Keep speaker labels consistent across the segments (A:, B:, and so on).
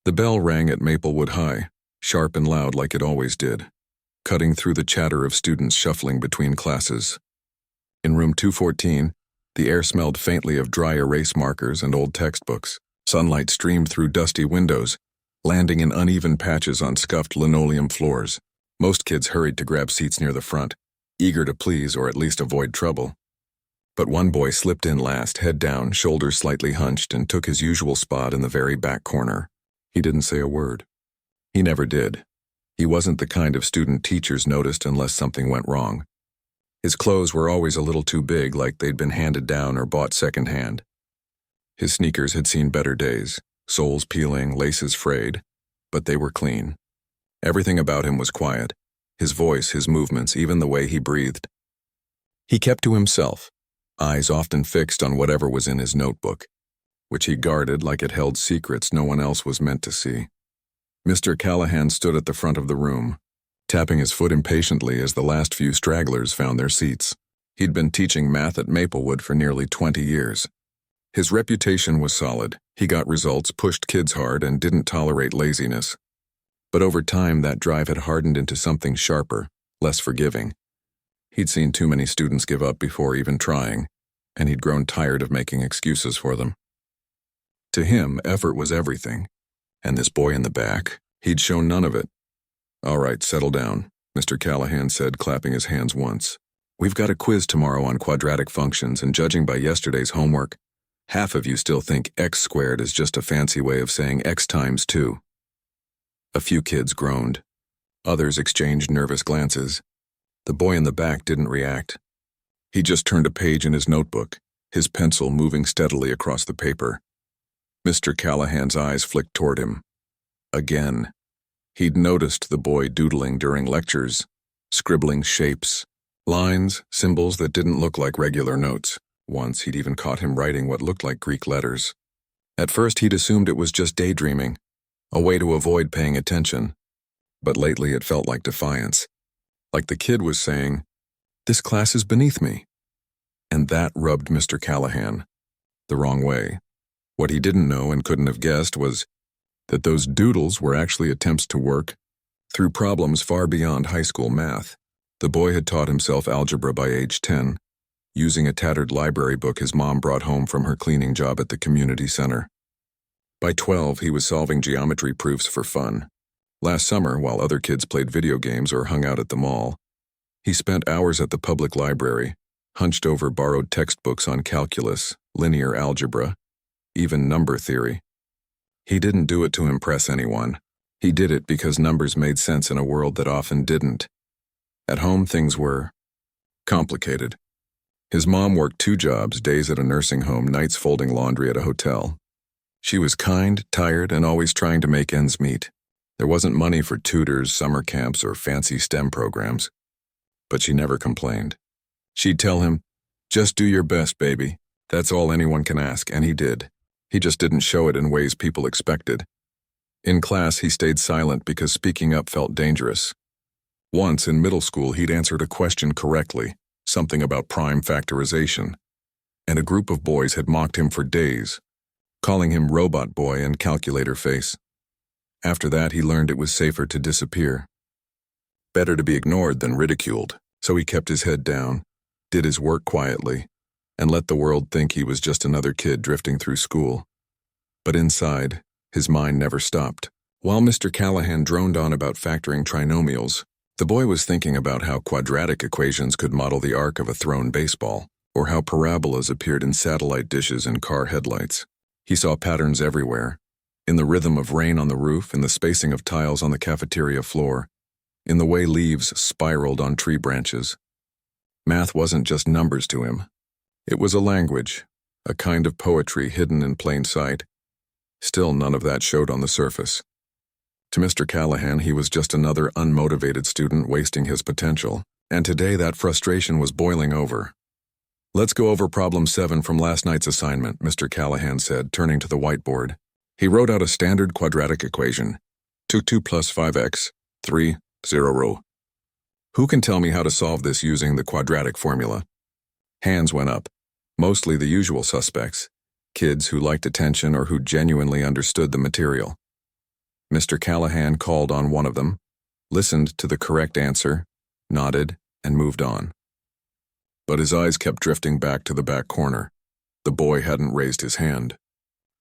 A: The bell rang at Maplewood High, sharp and loud like it always did, cutting through the chatter of students shuffling between classes. In room 214, the air smelled faintly of dry erase markers and old textbooks. Sunlight streamed through dusty windows, landing in uneven patches on scuffed linoleum floors. Most kids hurried to grab seats near the front, eager to please or at least avoid trouble. But one boy slipped in last, head down, shoulders slightly hunched, and took his usual spot in the very back corner. He didn't say a word. He never did. He wasn't the kind of student teachers noticed unless something went wrong. His clothes were always a little too big, like they'd been handed down or bought secondhand. His sneakers had seen better days, soles peeling, laces frayed, but they were clean. Everything about him was quiet. His voice, his movements, even the way he breathed. He kept to himself, eyes often fixed on whatever was in his notebook, which he guarded like it held secrets no one else was meant to see. Mr. Callahan stood at the front of the room, tapping his foot impatiently as the last few stragglers found their seats. He'd been teaching math at Maplewood for nearly 20 years. His reputation was solid. He got results, pushed kids hard, and didn't tolerate laziness. But over time, that drive had hardened into something sharper, less forgiving. He'd seen too many students give up before even trying, and he'd grown tired of making excuses for them. To him, effort was everything, and this boy in the back, he'd shown none of it. "All right, settle down," Mr. Callahan said, clapping his hands once. "We've got a quiz tomorrow on quadratic functions, and judging by yesterday's homework, half of you still think x squared is just a fancy way of saying x times 2. A few kids groaned. Others exchanged nervous glances. The boy in the back didn't react. He just turned a page in his notebook, his pencil moving steadily across the paper. Mr. Callahan's eyes flicked toward him. Again. He'd noticed the boy doodling during lectures, scribbling shapes, lines, symbols that didn't look like regular notes. Once he'd even caught him writing what looked like Greek letters. At first he'd assumed it was just daydreaming, a way to avoid paying attention. But lately it felt like defiance. Like the kid was saying, "This class is beneath me." And that rubbed Mr. Callahan the wrong way. What he didn't know and couldn't have guessed was that those doodles were actually attempts to work through problems far beyond high school math. The boy had taught himself algebra by age 10, using a tattered library book his mom brought home from her cleaning job at the community center. By 12, he was solving geometry proofs for fun. Last summer, while other kids played video games or hung out at the mall, he spent hours at the public library, hunched over borrowed textbooks on calculus, linear algebra, even number theory. He didn't do it to impress anyone. He did it because numbers made sense in a world that often didn't. At home, things were complicated. His mom worked 2 jobs, days at a nursing home, nights folding laundry at a hotel. She was kind, tired, and always trying to make ends meet. There wasn't money for tutors, summer camps, or fancy STEM programs. But she never complained. She'd tell him, "Just do your best, baby. That's all anyone can ask," and he did. He just didn't show it in ways people expected. In class, he stayed silent because speaking up felt dangerous. Once in middle school, he'd answered a question correctly, something about prime factorization, and a group of boys had mocked him for days, calling him robot boy and calculator face. After that, he learned it was safer to disappear. Better to be ignored than ridiculed, so he kept his head down, did his work quietly, and let the world think he was just another kid drifting through school. But inside, his mind never stopped. While Mr. Callahan droned on about factoring trinomials, the boy was thinking about how quadratic equations could model the arc of a thrown baseball, or how parabolas appeared in satellite dishes and car headlights. He saw patterns everywhere, in the rhythm of rain on the roof, in the spacing of tiles on the cafeteria floor, in the way leaves spiraled on tree branches. Math wasn't just numbers to him. It was a language, a kind of poetry hidden in plain sight. Still, none of that showed on the surface. To Mr. Callahan, he was just another unmotivated student wasting his potential, and today that frustration was boiling over. "Let's go over problem 7 from last night's assignment," Mr. Callahan said, turning to the whiteboard. He wrote out a standard quadratic equation, 2 plus 5x, 3, 0. "Who can tell me how to solve this using the quadratic formula?" Hands went up, mostly the usual suspects, kids who liked attention or who genuinely understood the material. Mr. Callahan called on one of them, listened to the correct answer, nodded, and moved on. But his eyes kept drifting back to the back corner. The boy hadn't raised his hand.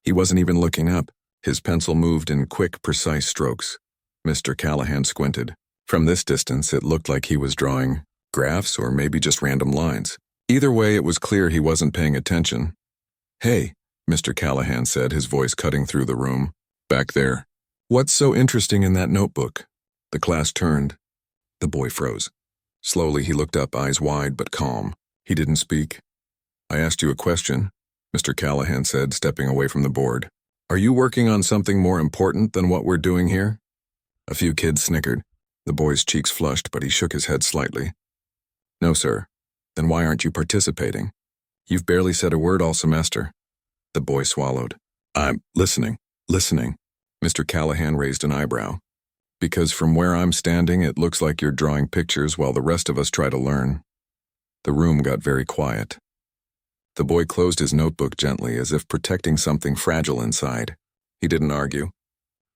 A: He wasn't even looking up. His pencil moved in quick, precise strokes. Mr. Callahan squinted. From this distance, it looked like he was drawing graphs or maybe just random lines. Either way, it was clear he wasn't paying attention. "Hey," Mr. Callahan said, his voice cutting through the room. "Back there. What's so interesting in that notebook?" The class turned. The boy froze. Slowly, he looked up, eyes wide but calm. He didn't speak. "I asked you a question," Mr. Callahan said, stepping away from the board. "Are you working on something more important than what we're doing here?" A few kids snickered. The boy's cheeks flushed, but he shook his head slightly. "No, sir." "Then why aren't you participating? You've barely said a word all semester." The boy swallowed. "I'm listening. Mr. Callahan raised an eyebrow. "Because from where I'm standing, it looks like you're drawing pictures while the rest of us try to learn." The room got very quiet. The boy closed his notebook gently, as if protecting something fragile inside. He didn't argue.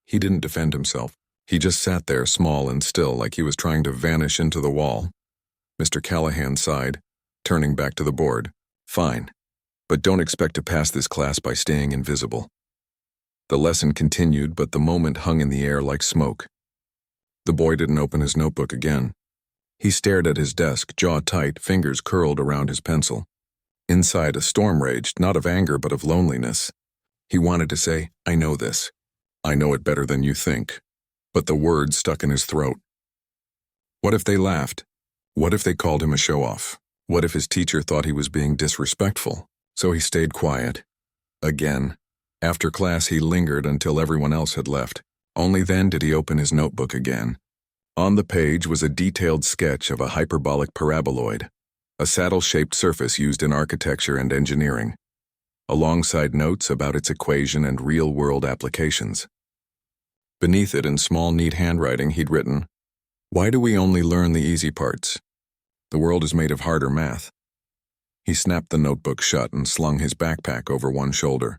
A: He didn't defend himself. He just sat there, small and still, like he was trying to vanish into the wall. Mr. Callahan sighed, turning back to the board. "Fine, but don't expect to pass this class by staying invisible." The lesson continued, but the moment hung in the air like smoke. The boy didn't open his notebook again. He stared at his desk, jaw tight, fingers curled around his pencil. Inside, a storm raged, not of anger but of loneliness. He wanted to say, "I know this. I know it better than you think." But the words stuck in his throat. What if they laughed? What if they called him a show-off? What if his teacher thought he was being disrespectful? So he stayed quiet. Again. After class, he lingered until everyone else had left. Only then did he open his notebook again. On the page was a detailed sketch of a hyperbolic paraboloid, a saddle-shaped surface used in architecture and engineering, alongside notes about its equation and real-world applications. Beneath it, in small, neat handwriting, he'd written, "Why do we only learn the easy parts? The world is made of harder math." He snapped the notebook shut and slung his backpack over one shoulder.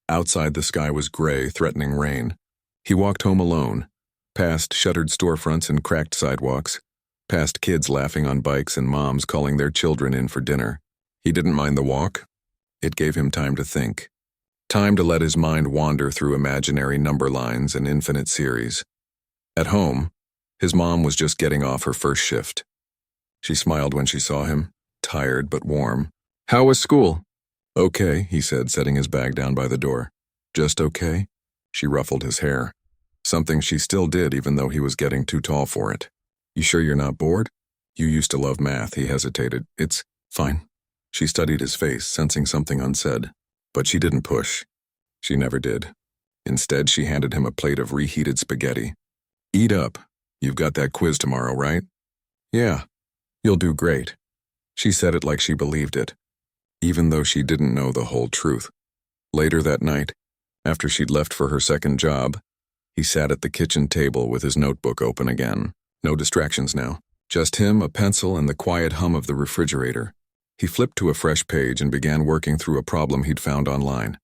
A: Outside, the sky was gray, threatening rain. He walked home alone, past shuttered storefronts and cracked sidewalks, past kids laughing on bikes and moms calling their children in for dinner. He didn't mind the walk. It gave him time to think. Time to let his mind wander through imaginary number lines and infinite series. At home, his mom was just getting off her first shift. She smiled when she saw him, tired but warm. "How was school?" "Okay," he said, setting his bag down by the door. "Just okay?" She ruffled his hair, something she still did even though he was getting too tall for it. "You sure you're not bored? You used to love math," he hesitated. "It's fine." She studied his face, sensing something unsaid. But she didn't push. She never did. Instead, she handed him a plate of reheated spaghetti. "Eat up. You've got that quiz tomorrow, right?" "Yeah. You'll do great." She said it like she believed it, even though she didn't know the whole truth. Later that night, after she'd left for her second job, he sat at the kitchen table with his notebook open again. No distractions now. Just him, a pencil, and the quiet hum of the refrigerator. He flipped to a fresh page and began working through a problem he'd found online.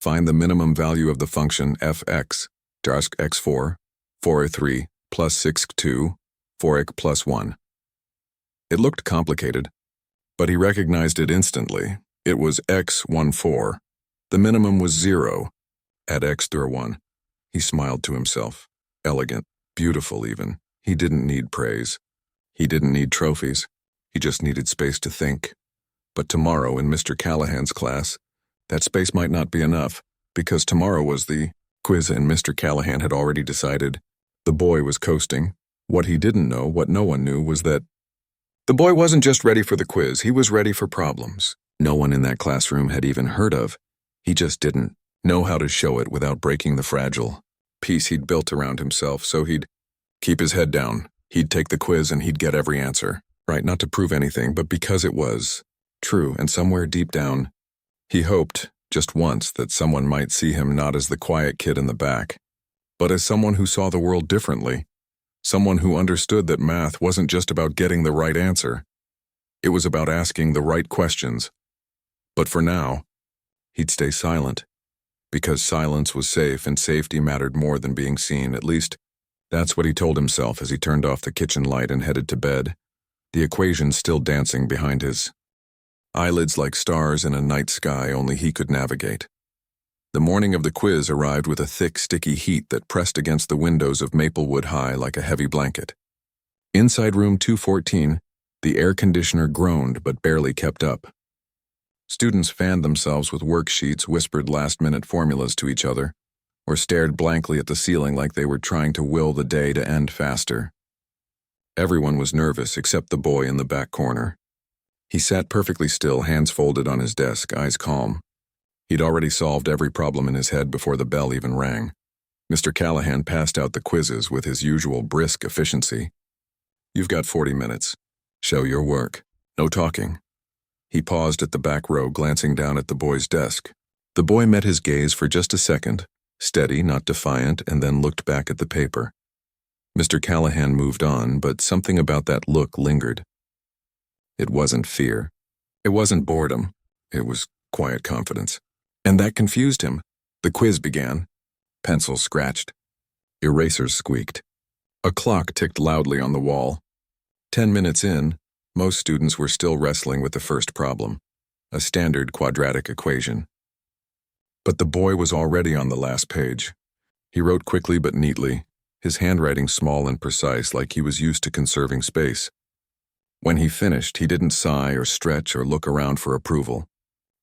A: Find the minimum value of the function f(x), task x4, 4a3, plus 6(2), 4x plus 1. It looked complicated, but he recognized it instantly. It was x14. The minimum was 0. Add x through a 1. He smiled to himself. Elegant, beautiful even. He didn't need praise. He didn't need trophies. He just needed space to think. But tomorrow in Mr. Callahan's class, that space might not be enough, because tomorrow was the quiz and Mr. Callahan had already decided. The boy was coasting. What he didn't know, what no one knew, was that the boy wasn't just ready for the quiz, he was ready for problems. No one in that classroom had even heard of. He just didn't know how to show it without breaking the fragile peace he'd built around himself, so he'd keep his head down. He'd take the quiz and he'd get every answer. Right, not to prove anything, but because it was true, and somewhere deep down, he hoped, just once, that someone might see him not as the quiet kid in the back, but as someone who saw the world differently, someone who understood that math wasn't just about getting the right answer. It was about asking the right questions. But for now, he'd stay silent. because silence was safe and safety mattered more than being seen. At least, that's what he told himself as he turned off the kitchen light and headed to bed, the equation still dancing behind his eyelids like stars in a night sky only he could navigate. The morning of the quiz arrived with a thick, sticky heat that pressed against the windows of Maplewood High like a heavy blanket. Inside room 214, the air conditioner groaned but barely kept up. Students fanned themselves with worksheets, whispered last-minute formulas to each other, or stared blankly at the ceiling like they were trying to will the day to end faster. Everyone was nervous except the boy in the back corner. He sat perfectly still, hands folded on his desk, eyes calm. He'd already solved every problem in his head before the bell even rang. Mr. Callahan passed out the quizzes with his usual brisk efficiency. "You've got 40 minutes. Show your work. No talking." He paused at the back row, glancing down at the boy's desk. The boy met his gaze for just a second, steady, not defiant, and then looked back at the paper. Mr. Callahan moved on, but something about that look lingered. It wasn't fear. It wasn't boredom. It was quiet confidence. And that confused him. The quiz began. Pencils scratched. Erasers squeaked. A clock ticked loudly on the wall. 10 minutes in, most students were still wrestling with the first problem, a standard quadratic equation. But the boy was already on the last page. He wrote quickly but neatly, his handwriting small and precise like he was used to conserving space. When he finished, he didn't sigh or stretch or look around for approval.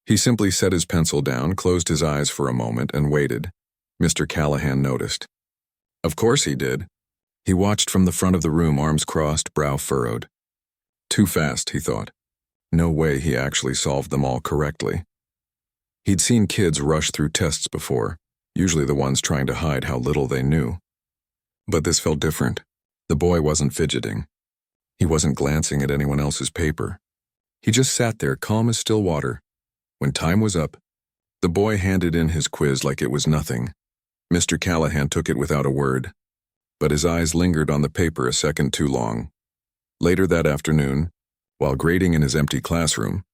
A: He simply set his pencil down, closed his eyes for a moment, and waited. Mr. Callahan noticed. Of course he did. He watched from the front of the room, arms crossed, brow furrowed. Too fast, he thought. No way he actually solved them all correctly. He'd seen kids rush through tests before, usually the ones trying to hide how little they knew. But this felt different. The boy wasn't fidgeting. He wasn't glancing at anyone else's paper. He just sat there, calm as still water. When time was up, the boy handed in his quiz like it was nothing. Mr. Callahan took it without a word, but his eyes lingered on the paper a second too long. Later that afternoon, while grading in his empty classroom,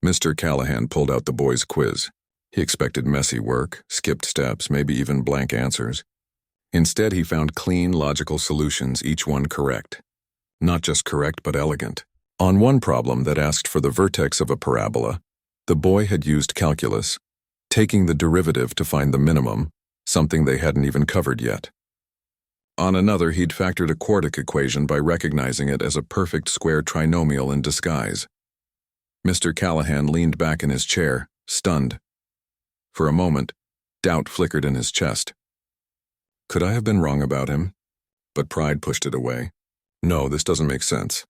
A: Mr. Callahan pulled out the boy's quiz. He expected messy work, skipped steps, maybe even blank answers. Instead, he found clean, logical solutions, each one correct. Not just correct, but elegant. On one problem that asked for the vertex of a parabola, the boy had used calculus, taking the derivative to find the minimum, something they hadn't even covered yet. On another, he'd factored a quartic equation by recognizing it as a perfect square trinomial in disguise. Mr. Callahan leaned back in his chair, stunned. For a moment, doubt flickered in his chest. Could I have been wrong about him? But pride pushed it away. No, this doesn't make sense.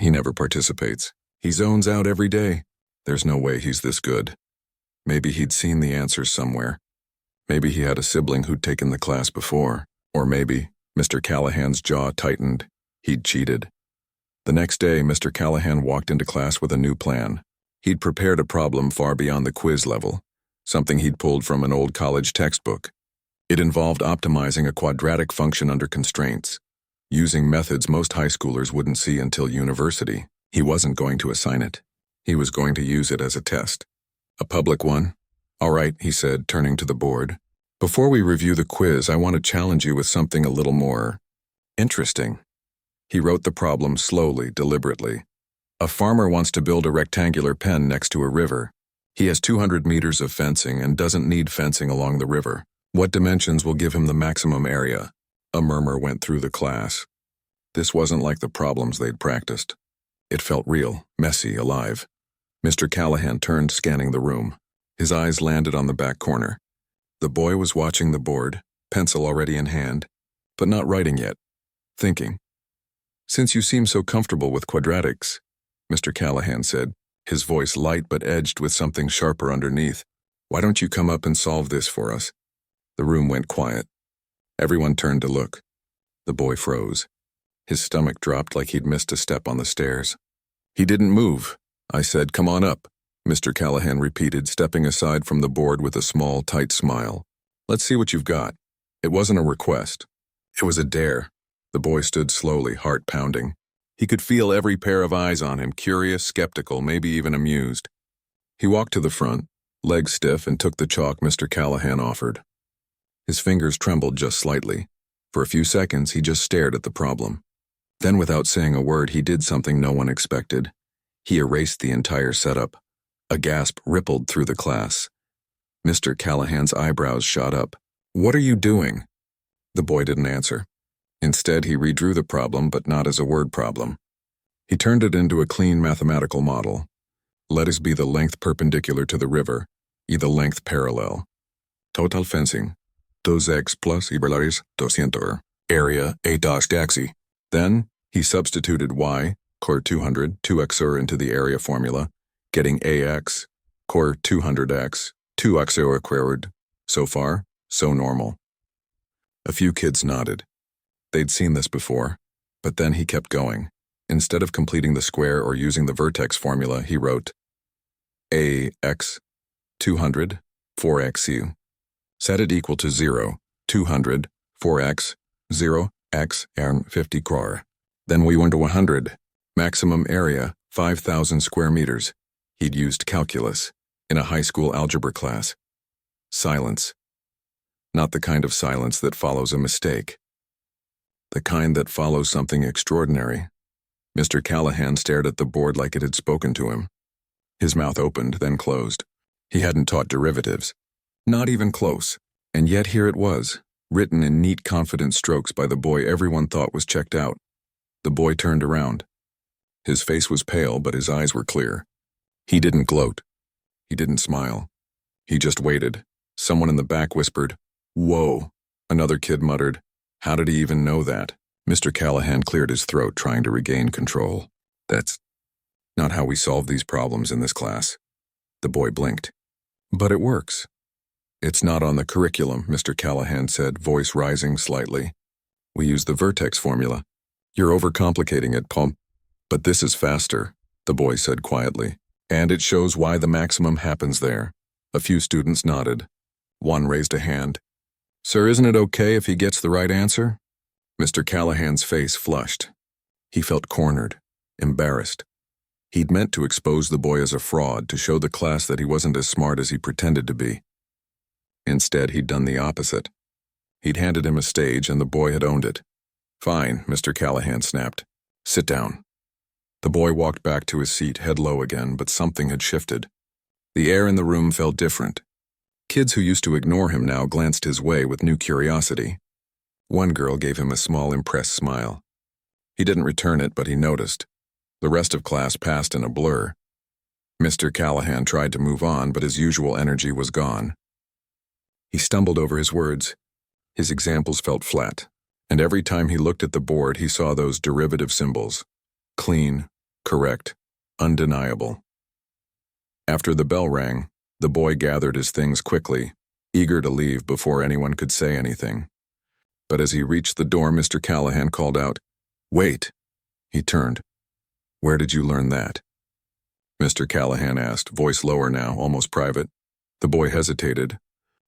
A: He never participates. He zones out every day. There's no way he's this good. Maybe he'd seen the answers somewhere. Maybe he had a sibling who'd taken the class before. Or maybe, Mr. Callahan's jaw tightened, he'd cheated. The next day, Mr. Callahan walked into class with a new plan. He'd prepared a problem far beyond the quiz level, something he'd pulled from an old college textbook. It involved optimizing a quadratic function under constraints, using methods most high schoolers wouldn't see until university. He wasn't going to assign it. He was going to use it as a test. A public one? All right, he said, turning to the board. Before we review the quiz, I want to challenge you with something a little more interesting. He wrote the problem slowly, deliberately. A farmer wants to build a rectangular pen next to a river. He has 200 meters of fencing and doesn't need fencing along the river. What dimensions will give him the maximum area? A murmur went through the class. This wasn't like the problems they'd practiced. It felt real, messy, alive. Mr. Callahan turned, scanning the room. His eyes landed on the back corner. The boy was watching the board, pencil already in hand, but not writing yet, thinking. Since you seem so comfortable with quadratics, Mr. Callahan said, his voice light but edged with something sharper underneath, why don't you come up and solve this for us? The room went quiet. Everyone turned to look. The boy froze. His stomach dropped like he'd missed a step on the stairs. He didn't move. I said, come on up, Mr. Callahan repeated, stepping aside from the board with a small, tight smile. Let's see what you've got. It wasn't a request. It was a dare. The boy stood slowly, heart pounding. He could feel every pair of eyes on him, curious, skeptical, maybe even amused. He walked to the front, legs stiff, and took the chalk Mr. Callahan offered. His fingers trembled just slightly. For a few seconds, he just stared at the problem. Then, without saying a word, he did something no one expected. He erased the entire setup. A gasp rippled through the class. Mr. Callahan's eyebrows shot up. "What are you doing?" The boy didn't answer. Instead, he redrew the problem, but not as a word problem. He turned it into a clean mathematical model. Let us be the length perpendicular to the river, y the length parallel. Total fencing. 2x plus y 200. Area a dash daxi. Then, he substituted y, core 200, 2xer into the area formula, getting ax, core 200x, 2xer squared. So far, so normal. A few kids nodded. They'd seen this before, but then he kept going. Instead of completing the square or using the vertex formula, he wrote ax 200 4xu. Set it equal to 0, 200, 4x, 0, x, and 50 crore. Then we went to 100. Maximum area, 5,000 square meters. He'd used calculus in a high school algebra class. Silence. Not the kind of silence that follows a mistake. The kind that follows something extraordinary. Mr. Callahan stared at the board like it had spoken to him. His mouth opened, then closed. He hadn't taught derivatives. Not even close. And yet here it was, written in neat, confident strokes by the boy everyone thought was checked out. The boy turned around. His face was pale, but his eyes were clear. He didn't gloat. He didn't smile. He just waited. Someone in the back whispered, "Whoa." Another kid muttered, "How did he even know that?" Mr. Callahan cleared his throat, trying to regain control. "That's not how we solve these problems in this class." The boy blinked. "But it works." "It's not on the curriculum," Mr. Callahan said, voice rising slightly. "We use the vertex formula." "You're overcomplicating it, Pom." "But this is faster," the boy said quietly. "And it shows why the maximum happens there." A few students nodded. One raised a hand. "Sir, isn't it okay if he gets the right answer?" Mr. Callahan's face flushed. He felt cornered, embarrassed. He'd meant to expose the boy as a fraud, to show the class that he wasn't as smart as he pretended to be. Instead, he'd done the opposite. He'd handed him a stage, and the boy had owned it. "Fine," Mr. Callahan snapped. "Sit down." The boy walked back to his seat, head low again, but something had shifted. The air in the room felt different. Kids who used to ignore him now glanced his way with new curiosity. One girl gave him a small, impressed smile. He didn't return it, but he noticed. The rest of class passed in a blur. Mr. Callahan tried to move on, but his usual energy was gone. He stumbled over his words. His examples felt flat, and every time he looked at the board, he saw those derivative symbols. Clean, correct, undeniable. After the bell rang, the boy gathered his things quickly, eager to leave before anyone could say anything. But as he reached the door, Mr. Callahan called out, "Wait!" He turned. "Where did you learn that?" Mr. Callahan asked, voice lower now, almost private. The boy hesitated.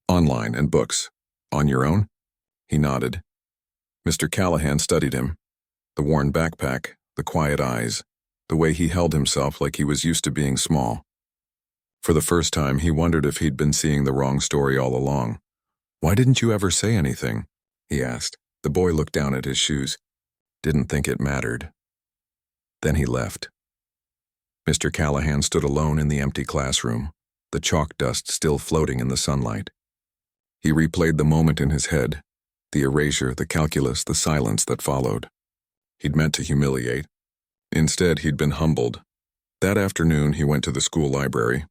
A: "Online and books. On your own?" He nodded. Mr. Callahan studied him. The worn backpack, the quiet eyes, the way he held himself like he was used to being small. For the first time, he wondered if he'd been seeing the wrong story all along. "Why didn't you ever say anything?" he asked. The boy looked down at his shoes. "Didn't think it mattered." Then he left. Mr. Callahan stood alone in the empty classroom, the chalk dust still floating in the sunlight. He replayed the moment in his head, the erasure, the calculus, the silence that followed. He'd meant to humiliate. Instead, he'd been humbled. That afternoon, he went to the school library.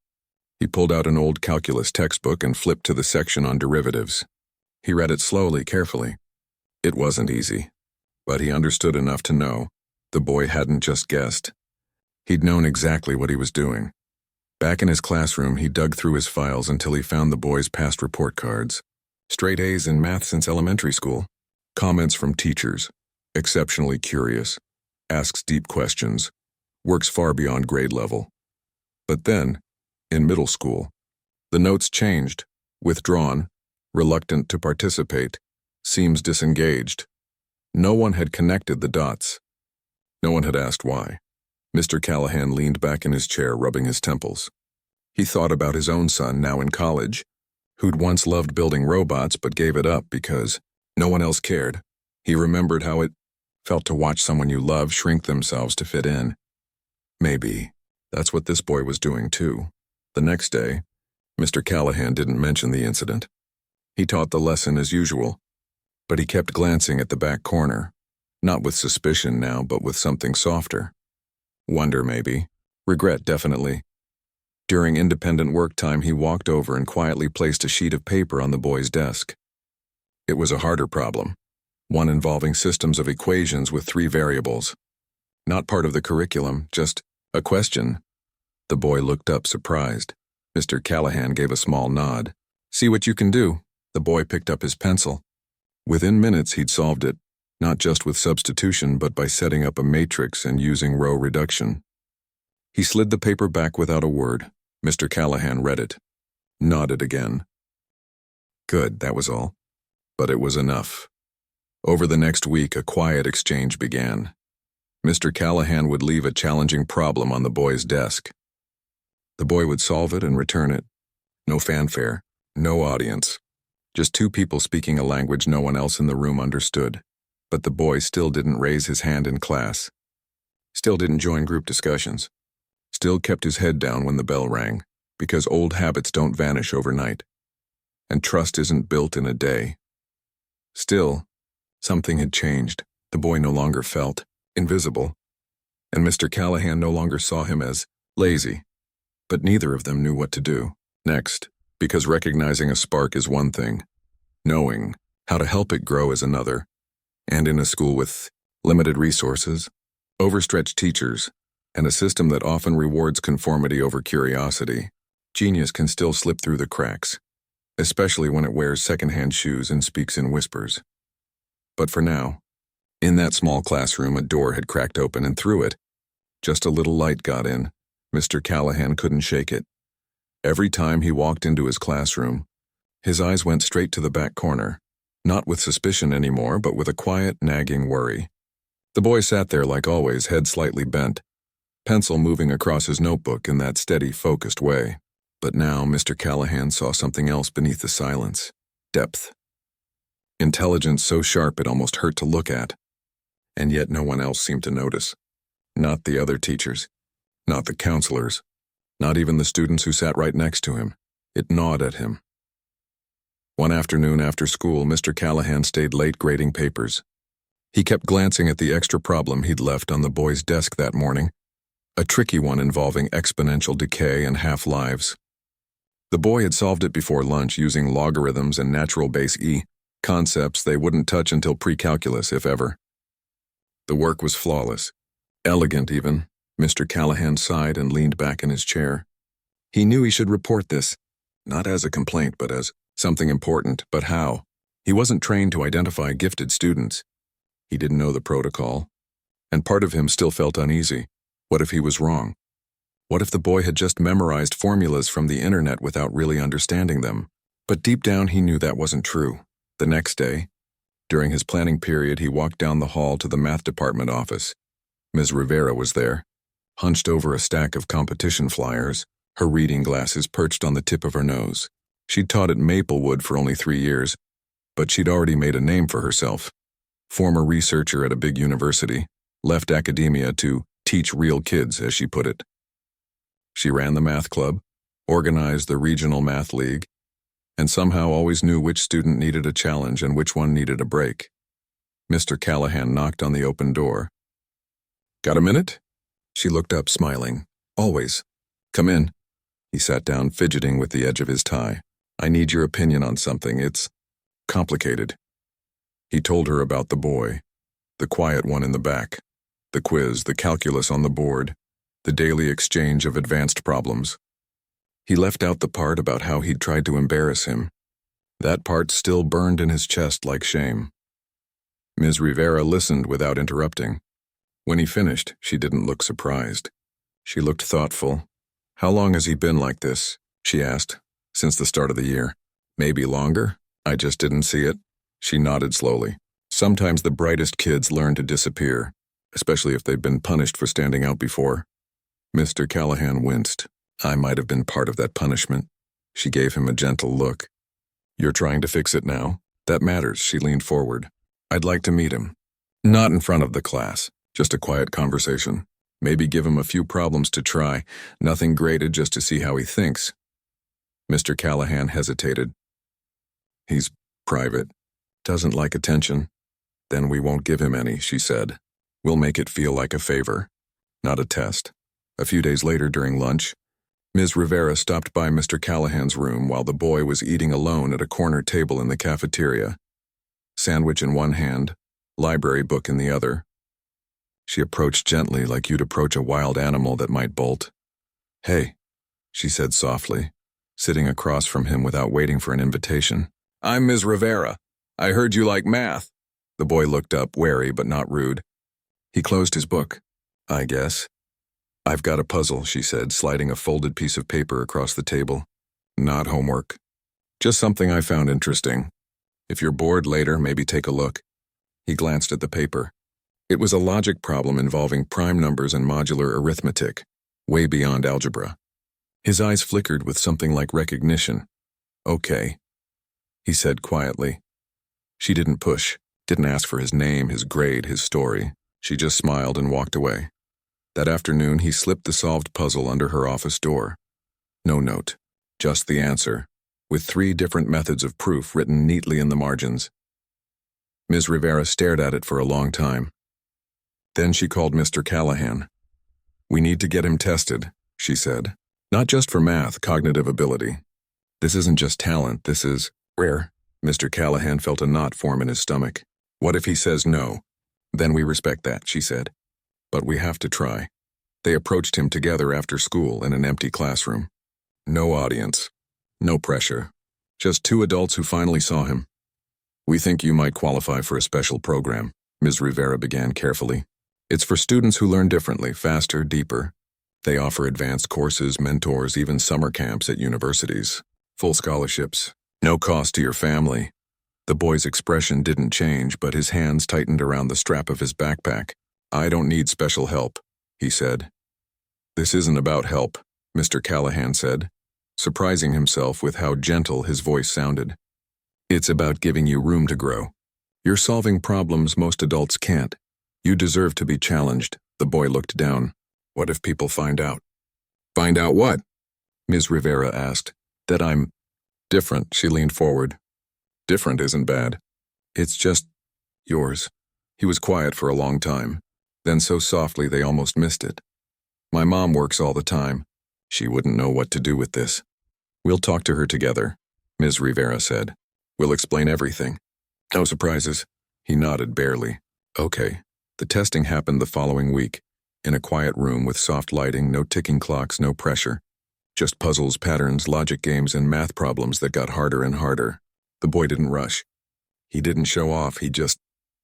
A: He pulled out an old calculus textbook and flipped to the section on derivatives. He read it slowly, carefully. It wasn't easy, but he understood enough to know the boy hadn't just guessed. He'd known exactly what he was doing. Back in his classroom, he dug through his files until he found the boy's past report cards. Straight A's in math since elementary school. Comments from teachers. Exceptionally curious. Asks deep questions. Works far beyond grade level. But then, in middle school, the notes changed. Withdrawn. Reluctant to participate. Seems disengaged. No one had connected the dots. No one had asked why. Mr. Callahan leaned back in his chair, rubbing his temples. He thought about his own son now in college, who'd once loved building robots but gave it up because no one else cared. He remembered how it felt to watch someone you love shrink themselves to fit in. Maybe that's what this boy was doing too. The next day, Mr. Callahan didn't mention the incident. He taught the lesson as usual, but he kept glancing at the back corner, not with suspicion now, but with something softer. Wonder, maybe. Regret, definitely. During independent work time, he walked over and quietly placed a sheet of paper on the boy's desk. It was a harder problem, one involving systems of equations with 3 variables. Not part of the curriculum, just a question. The boy looked up, surprised. Mr. Callahan gave a small nod. See what you can do. The boy picked up his pencil. Within minutes, he'd solved it, not just with substitution, but by setting up a matrix and using row reduction. He slid the paper back without a word. Mr. Callahan read it, nodded again. Good, that was all. But it was enough. Over the next week, a quiet exchange began. Mr. Callahan would leave a challenging problem on the boy's desk. The boy would solve it and return it. No fanfare, no audience. Just 2 people speaking a language no one else in the room understood. But the boy still didn't raise his hand in class. Still didn't join group discussions. Still kept his head down when the bell rang, because old habits don't vanish overnight. And trust isn't built in a day. Still, something had changed. The boy no longer felt invisible, and Mr. Callahan no longer saw him as lazy. But neither of them knew what to do next, because recognizing a spark is one thing, knowing how to help it grow is another. And in a school with limited resources, overstretched teachers, and a system that often rewards conformity over curiosity, genius can still slip through the cracks, especially when it wears secondhand shoes and speaks in whispers. But for now, in that small classroom, a door had cracked open, and through it, just a little light got in. Mr. Callahan couldn't shake it. Every time he walked into his classroom, his eyes went straight to the back corner, not with suspicion anymore, but with a quiet, nagging worry. The boy sat there like always, head slightly bent, pencil moving across his notebook in that steady, focused way. But now Mr. Callahan saw something else beneath the silence. Depth. Intelligence so sharp it almost hurt to look at. And yet no one else seemed to notice. Not the other teachers. Not the counselors. Not even the students who sat right next to him. It gnawed at him. One afternoon after school, Mr. Callahan stayed late grading papers. He kept glancing at the extra problem he'd left on the boy's desk that morning, a tricky one involving exponential decay and half-lives. The boy had solved it before lunch using logarithms and natural base E, concepts they wouldn't touch until pre-calculus, if ever. The work was flawless, elegant even. Mr. Callahan sighed and leaned back in his chair. He knew he should report this, not as a complaint, but as something important. But how? He wasn't trained to identify gifted students. He didn't know the protocol. And part of him still felt uneasy. What if he was wrong? What if the boy had just memorized formulas from the internet without really understanding them? But deep down he knew that wasn't true. The next day, during his planning period, he walked down the hall to the math department office. Ms. Rivera was there, hunched over a stack of competition flyers, her reading glasses perched on the tip of her nose. She'd taught at Maplewood for only 3 years, but she'd already made a name for herself. Former researcher at a big university, left academia to teach real kids, as she put it. She ran the math club, organized the regional math league, and somehow always knew which student needed a challenge and which one needed a break. Mr. Callahan knocked on the open door. "Got a minute?" She looked up, smiling. "Always. Come in." He sat down, fidgeting with the edge of his tie. "I need your opinion on something. It's complicated." He told her about the boy, the quiet one in the back, the quiz, the calculus on the board, the daily exchange of advanced problems. He left out the part about how he'd tried to embarrass him. That part still burned in his chest like shame. Ms. Rivera listened without interrupting. When he finished, she didn't look surprised. She looked thoughtful. "How long has he been like this?" she asked. "Since the start of the year." "Maybe longer? I just didn't see it." She nodded slowly. "Sometimes the brightest kids learn to disappear, especially if they've been punished for standing out before." Mr. Callahan winced. I might have been part of that punishment. She gave him a gentle look. You're trying to fix it now? That matters, she leaned forward. I'd like to meet him. Not in front of the class, just a quiet conversation. Maybe give him a few problems to try, nothing graded, just to see how he thinks. Mr. Callahan hesitated. He's private, doesn't like attention. Then we won't give him any, she said. We'll make it feel like a favor, not a test. A few days later during lunch, Ms. Rivera stopped by Mr. Callahan's room while the boy was eating alone at a corner table in the cafeteria. Sandwich in one hand, library book in the other. She approached gently like you'd approach a wild animal that might bolt. Hey, she said softly, sitting across from him without waiting for an invitation. I'm Ms. Rivera. I heard you like math. The boy looked up, wary but not rude. He closed his book. I guess. I've got a puzzle, she said, sliding a folded piece of paper across the table. Not homework. Just something I found interesting. If you're bored later, maybe take a look. He glanced at the paper. It was a logic problem involving prime numbers and modular arithmetic, way beyond algebra. His eyes flickered with something like recognition. Okay, he said quietly. She didn't push, didn't ask for his name, his grade, his story. She just smiled and walked away. That afternoon, he slipped the solved puzzle under her office door. No note, just the answer, with 3 different methods of proof written neatly in the margins. Ms. Rivera stared at it for a long time. Then she called Mr. Callahan. We need to get him tested, she said. Not just for math, cognitive ability. This isn't just talent, this is rare. Mr. Callahan felt a knot form in his stomach. What if he says no? Then we respect that, she said. But we have to try. They approached him together after school in an empty classroom. No audience. No pressure. Just 2 adults who finally saw him. We think you might qualify for a special program, Ms. Rivera began carefully. It's for students who learn differently, faster, deeper. They offer advanced courses, mentors, even summer camps at universities. Full scholarships. No cost to your family. The boy's expression didn't change, but his hands tightened around the strap of his backpack. I don't need special help, he said. This isn't about help, Mr. Callahan said, surprising himself with how gentle his voice sounded. It's about giving you room to grow. You're solving problems most adults can't. You deserve to be challenged. The boy looked down. What if people find out? Find out what? Ms. Rivera asked. That I'm different, she leaned forward. Different isn't bad. It's just yours. He was quiet for a long time, then so softly they almost missed it. My mom works all the time. She wouldn't know what to do with this. We'll talk to her together, Ms. Rivera said. We'll explain everything. No surprises. He nodded barely. Okay. The testing happened the following week, in a quiet room with soft lighting, no ticking clocks, no pressure. Just puzzles, patterns, logic games, and math problems that got harder and harder. The boy didn't rush. He didn't show off, he just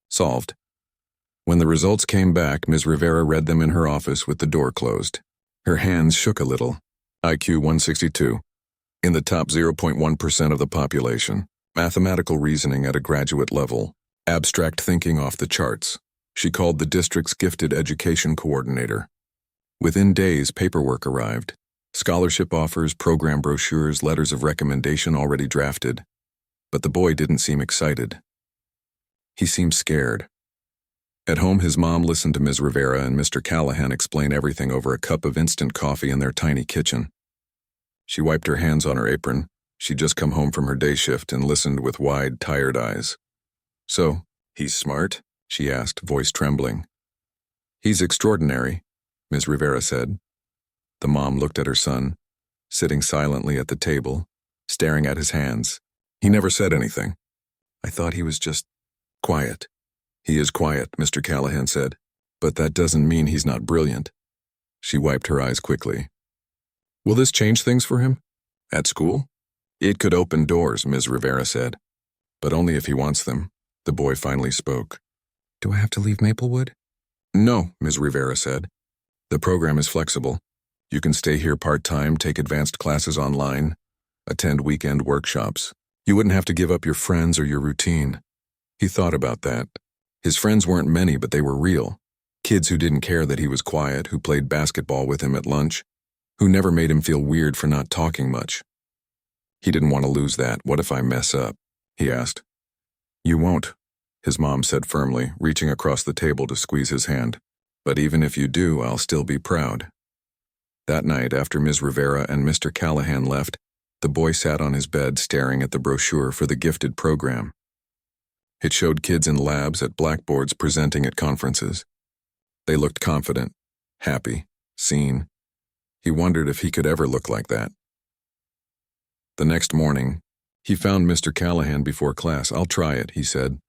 A: solved. When the results came back, Ms. Rivera read them in her office with the door closed. Her hands shook a little. IQ 162. In the top 0.1% of the population. Mathematical reasoning at a graduate level. Abstract thinking off the charts. She called the district's gifted education coordinator. Within days, paperwork arrived. Scholarship offers, program brochures, letters of recommendation already drafted. But the boy didn't seem excited. He seemed scared. At home, his mom listened to Ms. Rivera and Mr. Callahan explain everything over a cup of instant coffee in their tiny kitchen. She wiped her hands on her apron. She'd just come home from her day shift and listened with wide, tired eyes. So, he's smart? She asked, voice trembling. He's extraordinary, Ms. Rivera said. The mom looked at her son, sitting silently at the table, staring at his hands. He never said anything. I thought he was just quiet. He is quiet, Mr. Callahan said, but that doesn't mean he's not brilliant. She wiped her eyes quickly. Will this change things for him? At school? It could open doors, Ms. Rivera said, but only if he wants them. The boy finally spoke. Do I have to leave Maplewood? No, Ms. Rivera said. The program is flexible. You can stay here part-time, take advanced classes online, attend weekend workshops. You wouldn't have to give up your friends or your routine. He thought about that. His friends weren't many, but they were real. Kids who didn't care that he was quiet, who played basketball with him at lunch, who never made him feel weird for not talking much. He didn't want to lose that. "What if I mess up?" he asked. "You won't," his mom said firmly, reaching across the table to squeeze his hand. "But even if you do, I'll still be proud." That night, after Ms. Rivera and Mr. Callahan left, the boy sat on his bed staring at the brochure for the gifted program. It showed kids in labs at blackboards presenting at conferences. They looked confident, happy, seen. He wondered if he could ever look like that. The next morning, he found Mr. Callahan before class. "I'll try it," he said.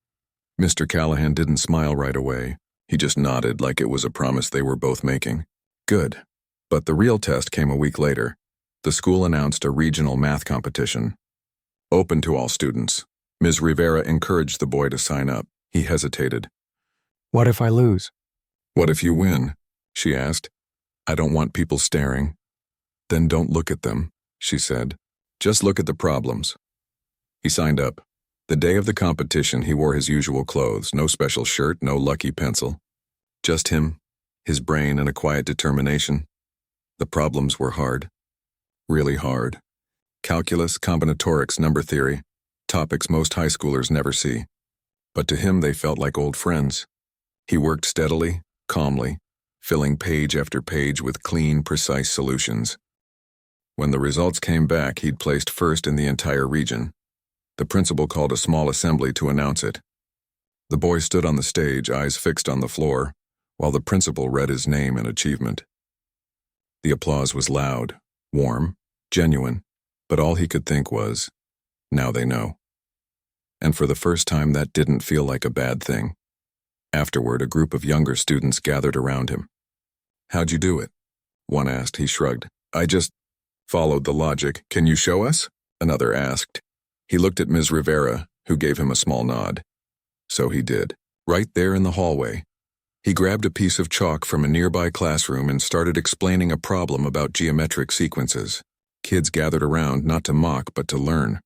A: Mr. Callahan didn't smile right away. He just nodded like it was a promise they were both making. Good. But the real test came a week later. The school announced a regional math competition. Open to all students. Ms. Rivera encouraged the boy to sign up. He hesitated.
B: "What if I lose?"
A: "What if you win?" she asked. "I don't want people staring." "Then don't look at them," she said. "Just look at the problems." He signed up. The day of the competition, he wore his usual clothes, no special shirt, no lucky pencil. Just him, his brain, and a quiet determination. The problems were hard. Really hard. Calculus, combinatorics, number theory, topics most high schoolers never see. But to him they felt like old friends. He worked steadily, calmly, filling page after page with clean, precise solutions. When the results came back, he'd placed first in the entire region. The principal called a small assembly to announce it. The boy stood on the stage, eyes fixed on the floor, while the principal read his name and achievement. The applause was loud, warm, genuine, but all he could think was, now they know. And for the first time, that didn't feel like a bad thing. Afterward, a group of younger students gathered around him. "How'd you do it?" one asked. He shrugged. "I just followed the logic. Can you show us?" another asked. He looked at Ms. Rivera, who gave him a small nod. So he did, right there in the hallway. He grabbed a piece of chalk from a nearby classroom and started explaining a problem about geometric sequences. Kids gathered around not to mock but to learn.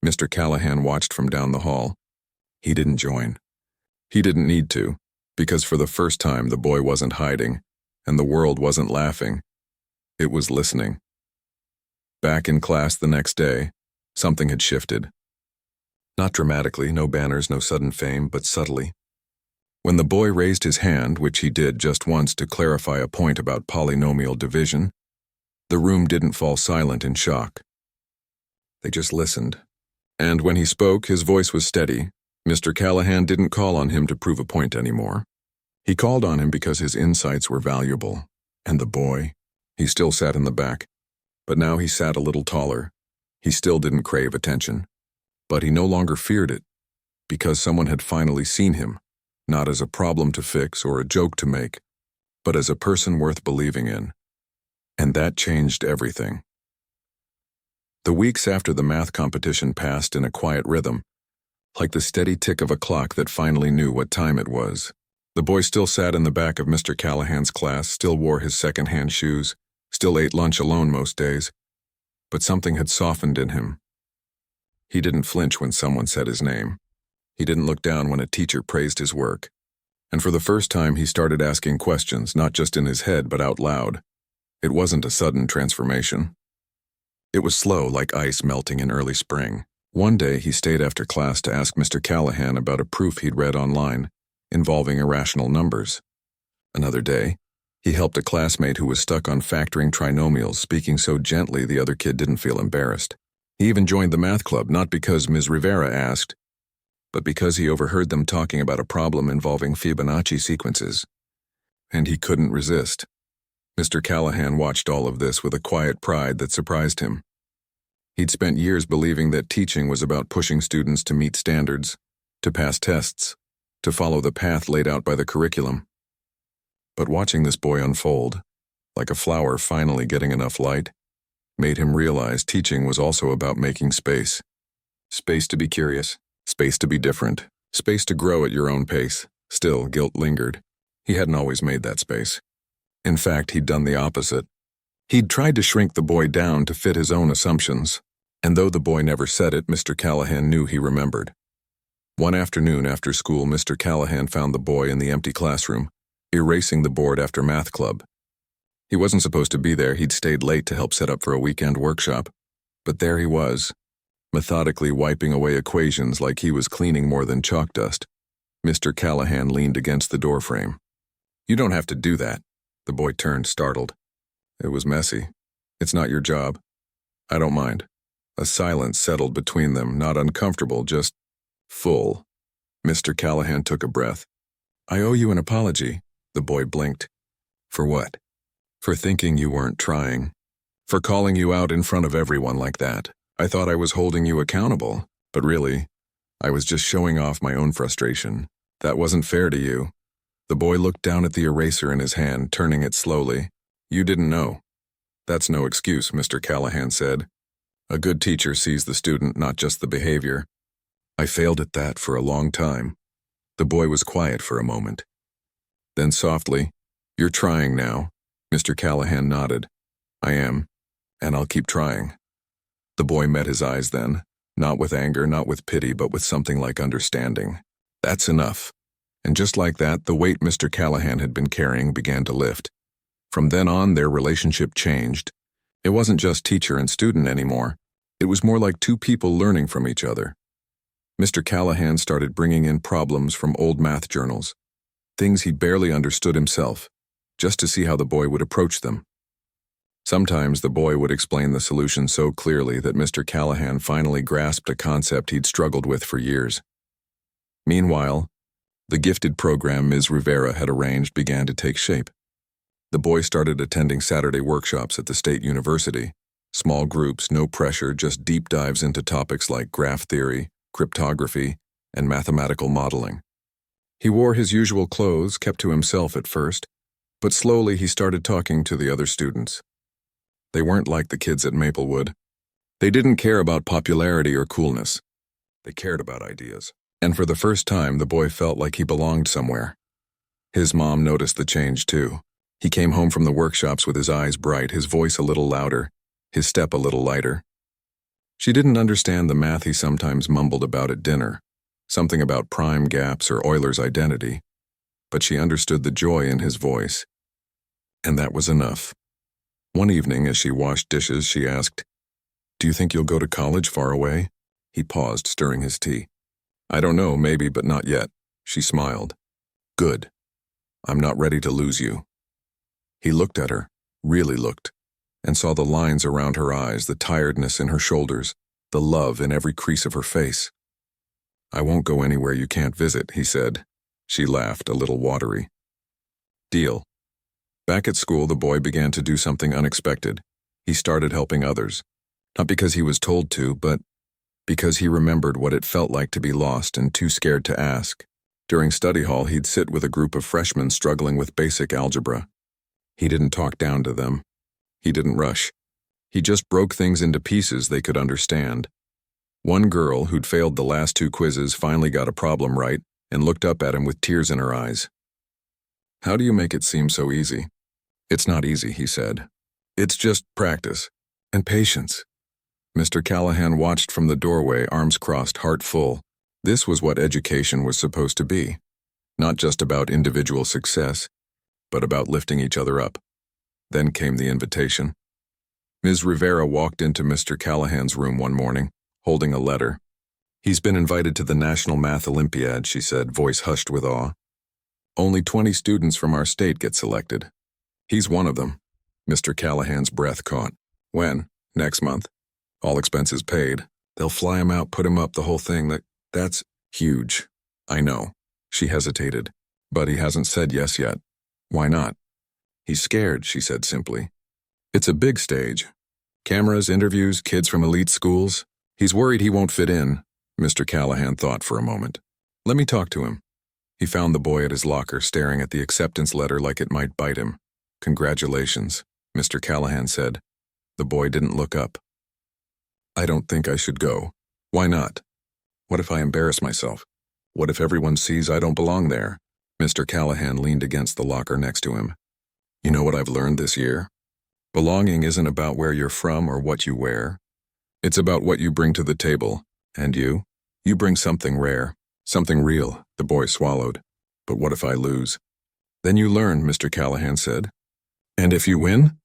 A: Mr. Callahan watched from down the hall. He didn't join. He didn't need to, because for the first time the boy wasn't hiding, and the world wasn't laughing. It was listening. Back in class the next day, something had shifted. Not dramatically, no banners, no sudden fame, but subtly. When the boy raised his hand, which he did just once to clarify a point about polynomial division, the room didn't fall silent in shock. They just listened. And when he spoke, his voice was steady. Mr. Callahan didn't call on him to prove a point anymore. He called on him because his insights were valuable. And the boy, he still sat in the back. But now he sat a little taller. He still didn't crave attention. But he no longer feared it, because someone had finally seen him, not as a problem to fix or a joke to make, but as a person worth believing in. And that changed everything. The weeks after the math competition passed in a quiet rhythm, like the steady tick of a clock that finally knew what time it was. The boy still sat in the back of Mr. Callahan's class, still wore his second-hand shoes, still ate lunch alone most days, but something had softened in him. He didn't flinch when someone said his name. He didn't look down when a teacher praised his work. And for the first time, he started asking questions, not just in his head, but out loud. It wasn't a sudden transformation. It was slow, like ice melting in early spring. One day, he stayed after class to ask Mr. Callahan about a proof he'd read online involving irrational numbers. Another day, he helped a classmate who was stuck on factoring trinomials, speaking so gently the other kid didn't feel embarrassed. He even joined the math club, not because Ms. Rivera asked, but because he overheard them talking about a problem involving Fibonacci sequences. And he couldn't resist. Mr. Callahan watched all of this with a quiet pride that surprised him. He'd spent years believing that teaching was about pushing students to meet standards, to pass tests, to follow the path laid out by the curriculum. But watching this boy unfold, like a flower finally getting enough light, made him realize teaching was also about making space. Space to be curious, space to be different, space to grow at your own pace. Still, guilt lingered. He hadn't always made that space. In fact, he'd done the opposite. He'd tried to shrink the boy down to fit his own assumptions, and though the boy never said it, Mr. Callahan knew he remembered. One afternoon after school, Mr. Callahan found the boy in the empty classroom, erasing the board after math club. He wasn't supposed to be there. He'd stayed late to help set up for a weekend workshop. But there he was, methodically wiping away equations like he was cleaning more than chalk dust. Mr. Callahan leaned against the doorframe. "You don't have to do that." The boy turned, startled. "It was messy. It's not your job." "I don't mind." A silence settled between them, not uncomfortable, just full. Mr. Callahan took a breath. "I owe you an apology." The boy blinked. "For what?" "For thinking you weren't trying. For calling you out in front of everyone like that. I thought I was holding you accountable, but really, I was just showing off my own frustration. That wasn't fair to you." The boy looked down at the eraser in his hand, turning it slowly. "You didn't know." "That's no excuse," Mr. Callahan said. "A good teacher sees the student, not just the behavior. I failed at that for a long time." The boy was quiet for a moment. Then softly, "You're trying now." Mr. Callahan nodded. "I am, and I'll keep trying." The boy met his eyes then, not with anger, not with pity, but with something like understanding. "That's enough." And just like that, the weight Mr. Callahan had been carrying began to lift. From then on, their relationship changed. It wasn't just teacher and student anymore. It was more like two people learning from each other. Mr. Callahan started bringing in problems from old math journals, things he barely understood himself, just to see how the boy would approach them. Sometimes the boy would explain the solution so clearly that Mr. Callahan finally grasped a concept he'd struggled with for years. Meanwhile, the gifted program Ms. Rivera had arranged began to take shape. The boy started attending Saturday workshops at the state university. Small groups, no pressure, just deep dives into topics like graph theory, cryptography, and mathematical modeling. He wore his usual clothes, kept to himself at first, but slowly he started talking to the other students. They weren't like the kids at Maplewood. They didn't care about popularity or coolness. They cared about ideas. And for the first time, the boy felt like he belonged somewhere. His mom noticed the change too. He came home from the workshops with his eyes bright, his voice a little louder, his step a little lighter. She didn't understand the math he sometimes mumbled about at dinner, something about prime gaps or Euler's identity, but she understood the joy in his voice. And that was enough. One evening, as she washed dishes, she asked, "Do you think you'll go to college far away?" He paused, stirring his tea. "I don't know, maybe, but not yet." She smiled. "Good. I'm not ready to lose you." He looked at her, really looked, and saw the lines around her eyes, the tiredness in her shoulders, the love in every crease of her face. "I won't go anywhere you can't visit," he said. She laughed, a little watery. "Deal." Back at school, the boy began to do something unexpected. He started helping others, not because he was told to, but because he remembered what it felt like to be lost and too scared to ask. During study hall, he'd sit with a group of freshmen struggling with basic algebra. He didn't talk down to them. He didn't rush. He just broke things into pieces they could understand. One girl, who'd failed the last 2 quizzes, finally got a problem right and looked up at him with tears in her eyes. "How do you make it seem so easy?" "It's not easy," he said. "It's just practice and patience." Mr. Callahan watched from the doorway, arms crossed, heart full. This was what education was supposed to be. Not just about individual success, but about lifting each other up. Then came the invitation. Ms. Rivera walked into Mr. Callahan's room one morning, holding a letter. "He's been invited to the National Math Olympiad," she said, voice hushed with awe. "Only 20 students from our state get selected. He's one of them." Mr. Callahan's breath caught. "When? Next month? All expenses paid. They'll fly him out, put him up, the whole thing. That's huge." "I know." She hesitated. "But he hasn't said yes yet." "Why not?" "He's scared," she said simply. "It's a big stage. Cameras, interviews, kids from elite schools. He's worried he won't fit in." Mr. Callahan thought for a moment. "Let me talk to him." He found the boy at his locker, staring at the acceptance letter like it might bite him. "Congratulations," Mr. Callahan said. The boy didn't look up. "I don't think I should go." "Why not?" "What if I embarrass myself? What if everyone sees I don't belong there?" Mr. Callahan leaned against the locker next to him. "You know what I've learned this year? Belonging isn't about where you're from or what you wear. It's about what you bring to the table. And you? You bring something rare, something real." The boy swallowed. "But what if I lose?" "Then you learn," Mr. Callahan said. And if you win,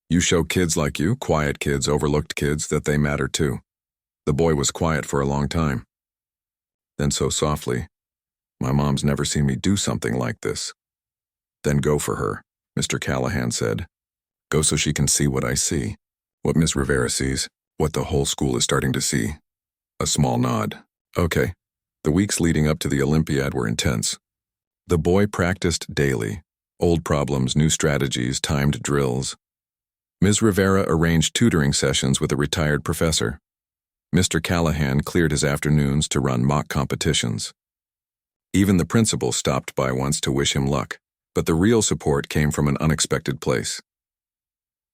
A: you show kids like you, quiet kids, overlooked kids, that they matter too. The boy was quiet for a long time. Then so softly, "My mom's never seen me do something like this." "Then go for her," Mr. Callahan said. "Go so she can see what I see. What Miss Rivera sees, what the whole school is starting to see." A small nod. Okay. The weeks leading up to the Olympiad were intense. The boy practiced daily. Old problems, new strategies, timed drills. Ms. Rivera arranged tutoring sessions with a retired professor. Mr. Callahan cleared his afternoons to run mock competitions. Even the principal stopped by once to wish him luck, but the real support came from an unexpected place.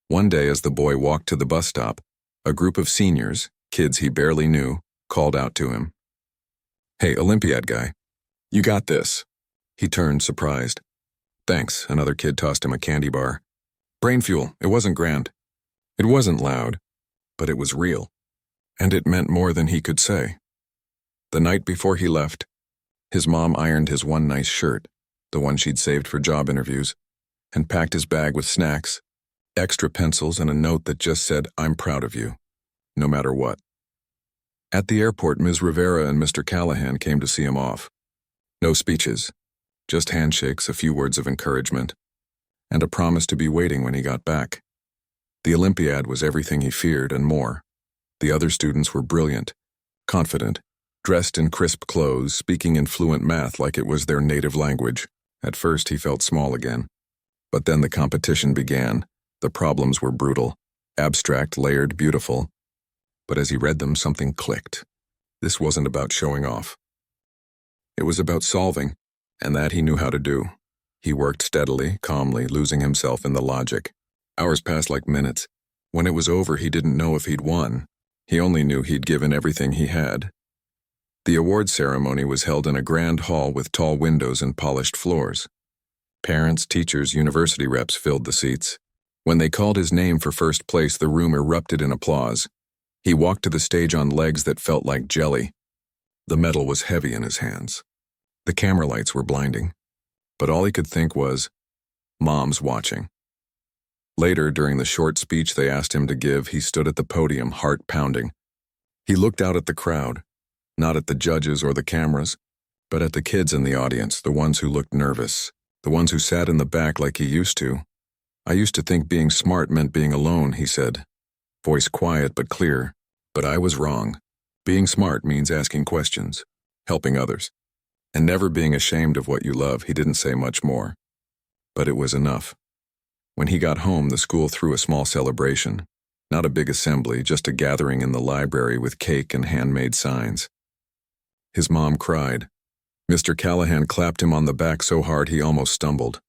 A: One day as the boy walked to the bus stop, a group of seniors, kids he barely knew, called out to him. "Hey, Olympiad guy, you got this." He turned, surprised. "Thanks," another kid tossed him a candy bar. "Brain fuel, it wasn't grand. It wasn't loud, but it was real. And it meant more than he could say." The night before he left, his mom ironed his one nice shirt, the one she'd saved for job interviews, and packed his bag with snacks, extra pencils, and a note that just said, "I'm proud of you, no matter what." At the airport, Ms. Rivera and Mr. Callahan came to see him off. No speeches, just handshakes, a few words of encouragement, and a promise to be waiting when he got back. The Olympiad was everything he feared and more. The other students were brilliant, confident, dressed in crisp clothes, speaking in fluent math like it was their native language. At first he felt small again. But then the competition began. The problems were brutal, abstract, layered, beautiful. But as he read them, something clicked. This wasn't about showing off. It was about solving, and that he knew how to do. He worked steadily, calmly, losing himself in the logic. Hours passed like minutes. When it was over, he didn't know if he'd won. He only knew he'd given everything he had. The award ceremony was held in a grand hall with tall windows and polished floors. Parents, teachers, university reps filled the seats. When they called his name for first place, the room erupted in applause. He walked to the stage on legs that felt like jelly. The medal was heavy in his hands. The camera lights were blinding. But all he could think was, "Mom's watching." Later, during the short speech they asked him to give, he stood at the podium, heart pounding. He looked out at the crowd, not at the judges or the cameras, but at the kids in the audience, the ones who looked nervous, the ones who sat in the back like he used to. "I used to think being smart meant being alone," he said. Voice quiet but clear. "But I was wrong. Being smart means asking questions, helping others, and never being ashamed of what you love." He didn't say much more, but it was enough. When he got home, the school threw a small celebration. Not a big assembly, just a gathering in the library with cake and handmade signs. His mom cried. Mr. Callahan clapped him on the back so hard he almost stumbled.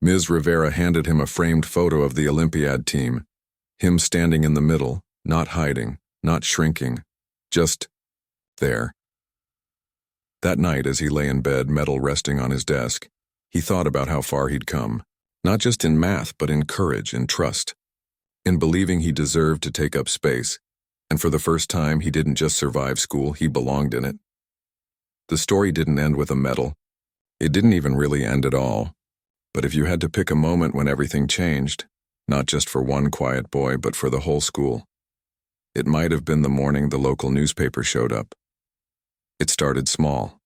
A: Ms. Rivera handed him a framed photo of the Olympiad team. Him standing in the middle, not hiding, not shrinking, just there. That night, as he lay in bed, medal resting on his desk, he thought about how far he'd come, not just in math, but in courage and trust, in believing he deserved to take up space, and for the first time he didn't just survive school, he belonged in it. The story didn't end with a medal. It didn't even really end at all. But if you had to pick a moment when everything changed, not just for one quiet boy, but for the whole school, it might have been the morning the local newspaper showed up. It started small.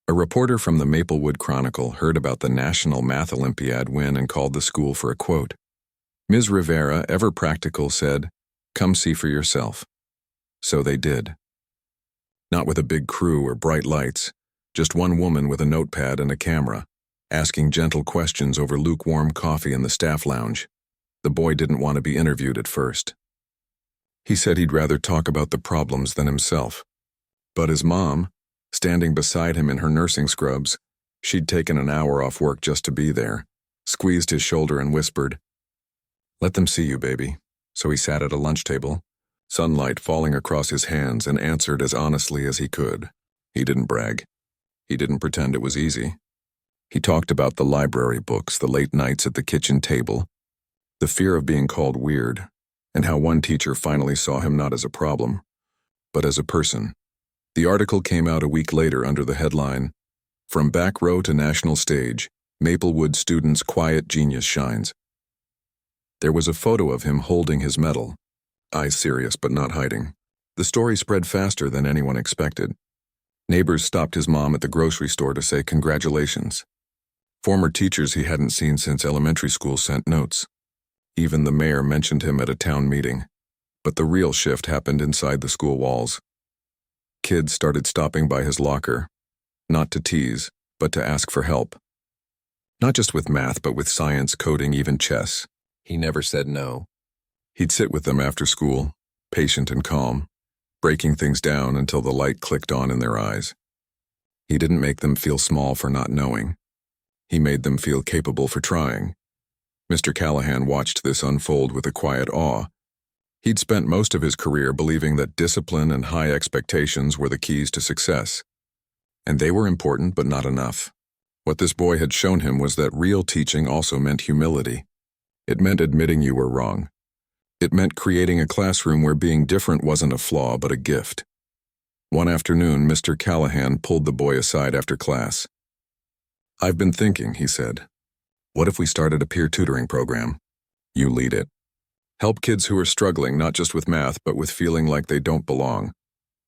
A: A reporter from the Maplewood Chronicle heard about the National Math Olympiad win and called the school for a quote. Ms. Rivera, ever practical, said, "Come see for yourself." So they did. Not with a big crew or bright lights, just one woman with a notepad and a camera, asking gentle questions over lukewarm coffee in the staff lounge. The boy didn't want to be interviewed at first. He said he'd rather talk about the problems than himself. But his mom, standing beside him in her nursing scrubs, she'd taken an hour off work just to be there, squeezed his shoulder and whispered, "Let them see you, baby." So he sat at a lunch table, sunlight falling across his hands, and answered as honestly as he could. He didn't brag. He didn't pretend it was easy. He talked about the library books, the late nights at the kitchen table, the fear of being called weird, and how one teacher finally saw him not as a problem, but as a person. The article came out a week later under the headline, "From Back Row to National Stage, Maplewood Students' Quiet Genius Shines." There was a photo of him holding his medal, eyes serious but not hiding. The story spread faster than anyone expected. Neighbors stopped his mom at the grocery store to say congratulations. Former teachers he hadn't seen since elementary school sent notes. Even the mayor mentioned him at a town meeting. But the real shift happened inside the school walls. Kids started stopping by his locker, not to tease, but to ask for help. Not just with math, but with science, coding, even chess. He never said no. He'd sit with them after school, patient and calm, breaking things down until the light clicked on in their eyes. He didn't make them feel small for not knowing. He made them feel capable for trying. Mr. Callahan watched this unfold with a quiet awe. He'd spent most of his career believing that discipline and high expectations were the keys to success. And they were important, but not enough. What this boy had shown him was that real teaching also meant humility. It meant admitting you were wrong. It meant creating a classroom where being different wasn't a flaw, but a gift. One afternoon, Mr. Callahan pulled the boy aside after class. "I've been thinking," he said. "What if we started a peer tutoring program? You lead it. Help kids who are struggling not just with math, but with feeling like they don't belong."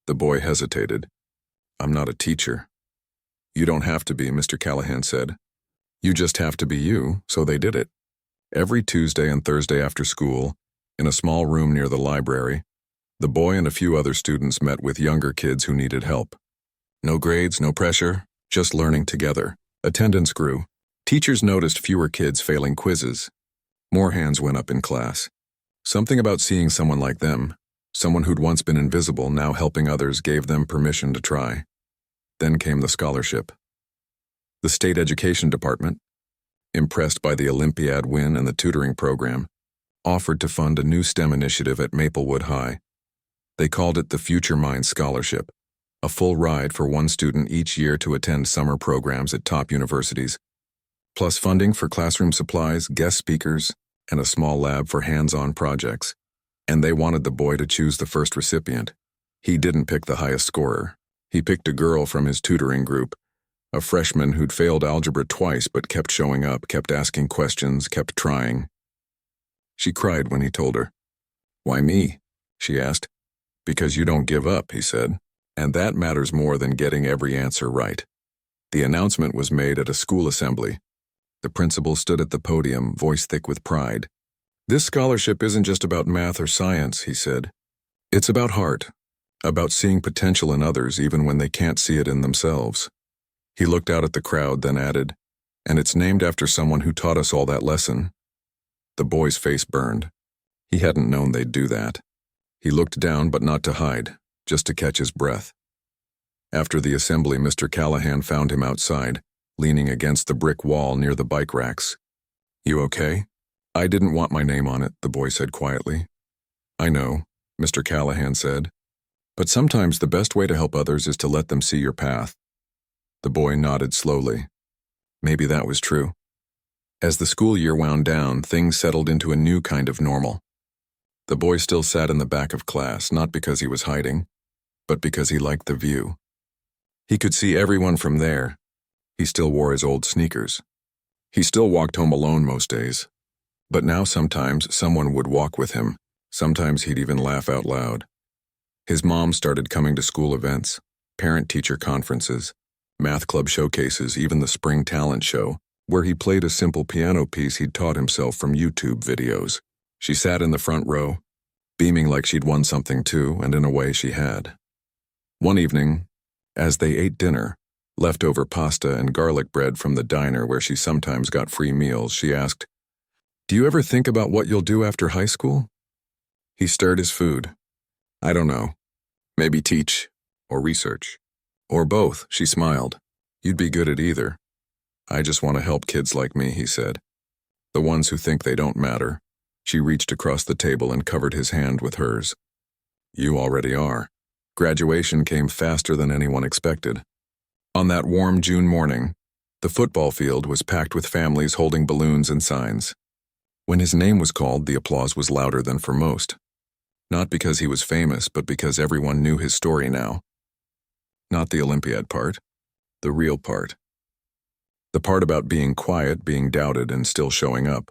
A: The boy hesitated. "I'm not a teacher." "You don't have to be," Mr. Callahan said. "You just have to be you," so they did it. Every Tuesday and Thursday after school, in a small room near the library, the boy and a few other students met with younger kids who needed help. No grades, no pressure, just learning together. Attendance grew. Teachers noticed fewer kids failing quizzes. More hands went up in class. Something about seeing someone like them, someone who'd once been invisible, now helping others, gave them permission to try. Then came the scholarship. The state education department, impressed by the Olympiad win and the tutoring program, offered to fund a new STEM initiative at Maplewood High. They called it the Future Mind Scholarship, a full ride for one student each year to attend summer programs at top universities, plus funding for classroom supplies, guest speakers, and a small lab for hands-on projects. And they wanted the boy to choose the first recipient. He didn't pick the highest scorer. He picked a girl from his tutoring group, a freshman who'd failed algebra twice but kept showing up, kept asking questions, kept trying. She cried when he told her. "Why me?" she asked. "Because you don't give up," he said. "And that matters more than getting every answer right." The announcement was made at a school assembly. The principal stood at the podium, voice thick with pride. "This scholarship isn't just about math or science," he said. "It's about heart, about seeing potential in others even when they can't see it in themselves." He looked out at the crowd, then added, "And it's named after someone who taught us all that lesson." The boy's face burned. He hadn't known they'd do that. He looked down, but not to hide, just to catch his breath. After the assembly, Mr. Callahan found him outside, leaning against the brick wall near the bike racks. "You okay?" "I didn't want my name on it," the boy said quietly. "I know," Mr. Callahan said. "But sometimes the best way to help others is to let them see your path." The boy nodded slowly. Maybe that was true. As the school year wound down, things settled into a new kind of normal. The boy still sat in the back of class, not because he was hiding, but because he liked the view. He could see everyone from there. He still wore his old sneakers. He still walked home alone most days. But now sometimes someone would walk with him. Sometimes he'd even laugh out loud. His mom started coming to school events, parent-teacher conferences, math club showcases, even the spring talent show, where he played a simple piano piece he'd taught himself from YouTube videos. She sat in the front row, beaming like she'd won something too, and in a way she had. One evening, as they ate dinner, leftover pasta and garlic bread from the diner where she sometimes got free meals, she asked, "Do you ever think about what you'll do after high school?" He stirred his food. "I don't know. Maybe teach, or research. Or both," she smiled. "You'd be good at either." "I just want to help kids like me," he said. "The ones who think they don't matter." She reached across the table and covered his hand with hers. "You already are." Graduation came faster than anyone expected. On that warm June morning, the football field was packed with families holding balloons and signs. When his name was called, the applause was louder than for most. Not because he was famous, but because everyone knew his story now. Not the Olympiad part, the real part. The part about being quiet, being doubted, and still showing up.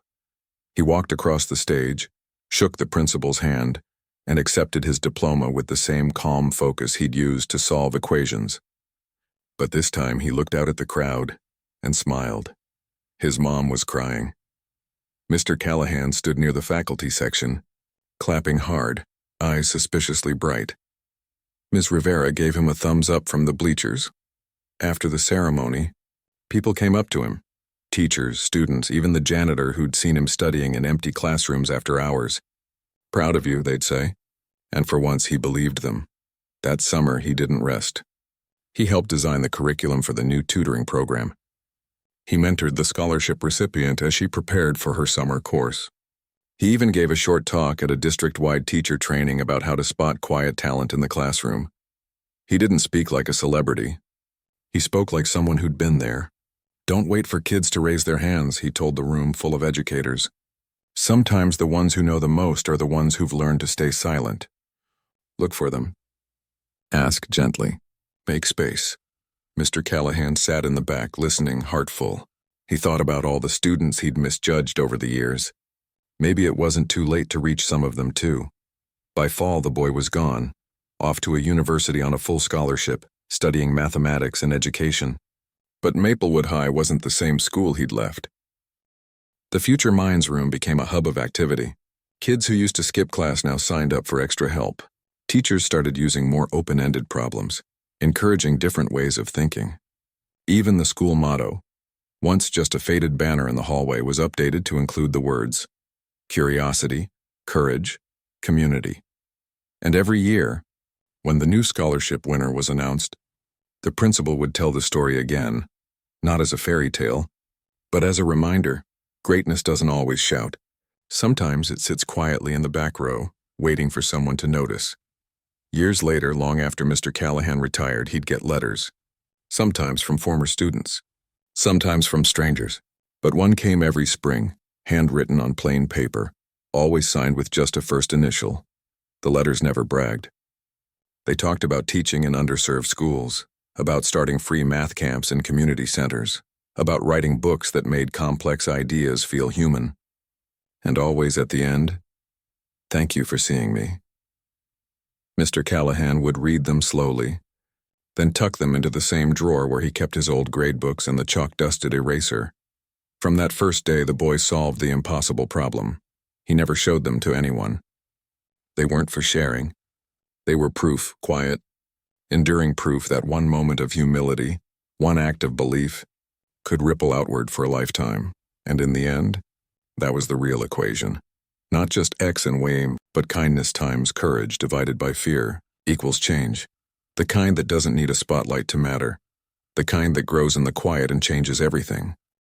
A: He walked across the stage, shook the principal's hand, and accepted his diploma with the same calm focus he'd used to solve equations. But this time he looked out at the crowd and smiled. His mom was crying. Mr. Callahan stood near the faculty section, clapping hard, eyes suspiciously bright. Ms. Rivera gave him a thumbs up from the bleachers. After the ceremony, people came up to him. Teachers, students, even the janitor who'd seen him studying in empty classrooms after hours. "Proud of you," they'd say. And for once he believed them. That summer he didn't rest. He helped design the curriculum for the new tutoring program. He mentored the scholarship recipient as she prepared for her summer course. He even gave a short talk at a district-wide teacher training about how to spot quiet talent in the classroom. He didn't speak like a celebrity. He spoke like someone who'd been there. "Don't wait for kids to raise their hands," he told the room full of educators. "Sometimes the ones who know the most are the ones who've learned to stay silent. Look for them. Ask gently. Make space." Mr. Callahan sat in the back, listening, heart full. He thought about all the students he'd misjudged over the years. Maybe it wasn't too late to reach some of them, too. By fall, the boy was gone, off to a university on a full scholarship, studying mathematics and education. But Maplewood High wasn't the same school he'd left. The Future Minds room became a hub of activity. Kids who used to skip class now signed up for extra help. Teachers started using more open-ended problems, encouraging different ways of thinking. Even the school motto, once just a faded banner in the hallway, was updated to include the words curiosity, courage, community. And every year, when the new scholarship winner was announced, the principal would tell the story again, not as a fairy tale, but as a reminder. Greatness doesn't always shout. Sometimes it sits quietly in the back row, waiting for someone to notice. Years later, long after Mr. Callahan retired, he'd get letters, sometimes from former students, sometimes from strangers. But one came every spring, handwritten on plain paper, always signed with just a first initial. The letters never bragged. They talked about teaching in underserved schools, about starting free math camps in community centers, about writing books that made complex ideas feel human. And always at the end, "Thank you for seeing me." Mr. Callahan would read them slowly, then tuck them into the same drawer where he kept his old gradebooks and the chalk-dusted eraser. From that first day, the boy solved the impossible problem. He never showed them to anyone. They weren't for sharing. They were proof, quiet, enduring proof that one moment of humility, one act of belief, could ripple outward for a lifetime. And in the end, that was the real equation. Not just X and Y, but kindness times courage divided by fear equals change. The kind that doesn't need a spotlight to matter. The kind that grows in the quiet and changes everything.